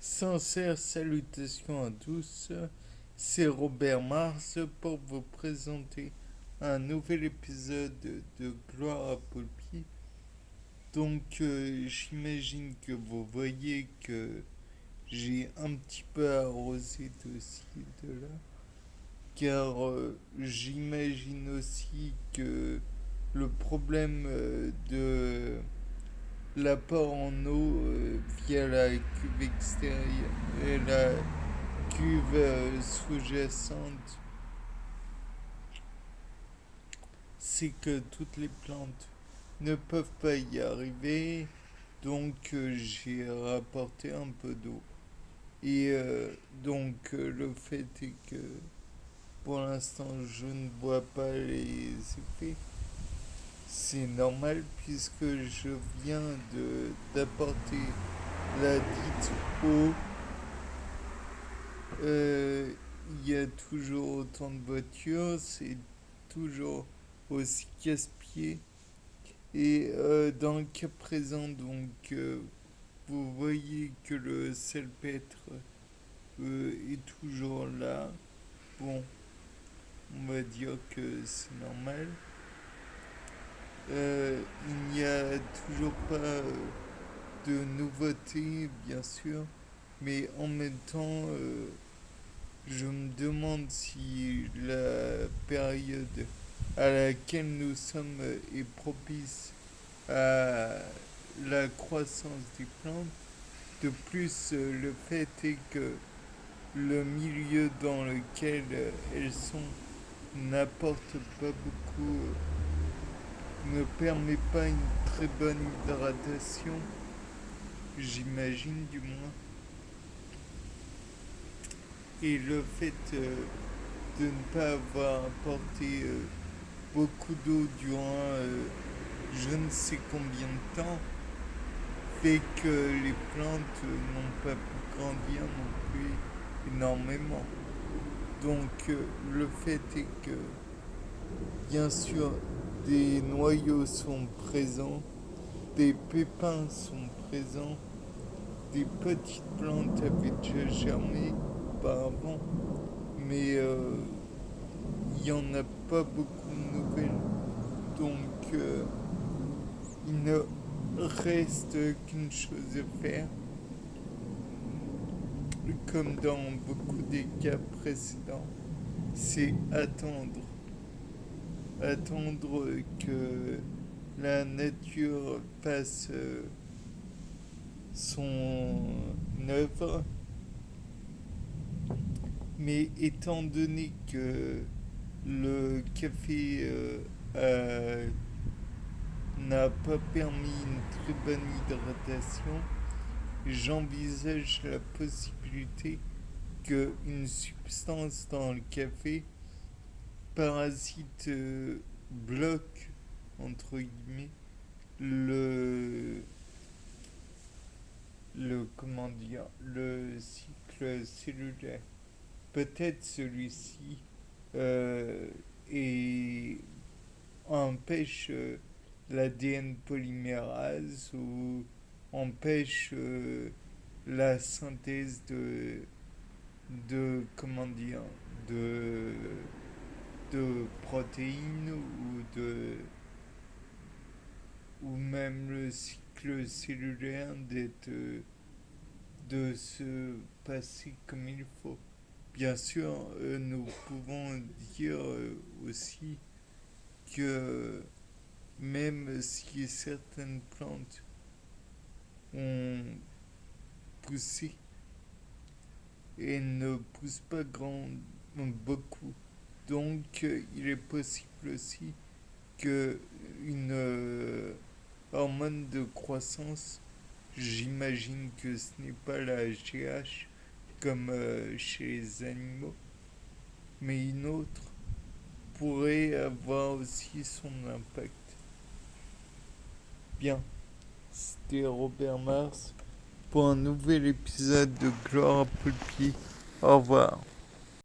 Sincères salutations à tous, c'est Robert Mars pour vous présenter un nouvel épisode de Gloire à Poulpi. J'imagine que vous voyez que j'ai un petit peu arrosé de ci et de là, car j'imagine aussi que le problème de l'apport en eau via la cuve extérieure et la cuve sous-jacente, c'est que toutes les plantes ne peuvent pas y arriver, j'ai rapporté un peu d'eau. Le fait est que pour l'instant je ne vois pas les effets. C'est normal puisque je viens d'apporter la dite eau. Il y a toujours autant de voitures, c'est toujours aussi casse-pied. Dans le cas présent, vous voyez que le salpêtre est toujours là. Bon, on va dire que c'est normal. Il n'y a toujours pas de nouveautés, bien sûr, mais en même temps, je me demande si la période à laquelle nous sommes est propice à la croissance des plantes. De plus, le fait est que le milieu dans lequel elles sont n'apporte pas beaucoup, ne permet pas une très bonne hydratation, j'imagine du moins. Et le fait de ne pas avoir apporté beaucoup d'eau durant je ne sais combien de temps fait que les plantes n'ont pas pu grandir non plus énormément. Le fait est que, bien sûr, des noyaux sont présents, des pépins sont présents, des petites plantes avaient déjà germé auparavant, mais il n'y en a pas beaucoup de nouvelles. Il ne reste qu'une chose à faire, comme dans beaucoup des cas précédents, c'est attendre. Attendre que la nature fasse son œuvre. Mais étant donné que le café n'a pas permis une très bonne hydratation, j'envisage la possibilité qu'une substance dans le café parasite bloque, entre guillemets, le, le cycle cellulaire. Peut-être celui-ci et empêche l'ADN polymérase ou empêche la synthèse de comment dire de protéines ou même le cycle cellulaire de se passer comme il faut. Bien sûr, nous pouvons dire aussi que même si certaines plantes ont poussé et ne poussent pas beaucoup, il est possible aussi que une hormone de croissance, j'imagine que ce n'est pas la GH comme chez les animaux, mais une autre pourrait avoir aussi son impact. Bien, c'était Robert Mars pour un nouvel épisode de Gloire à Poulpi. Au revoir.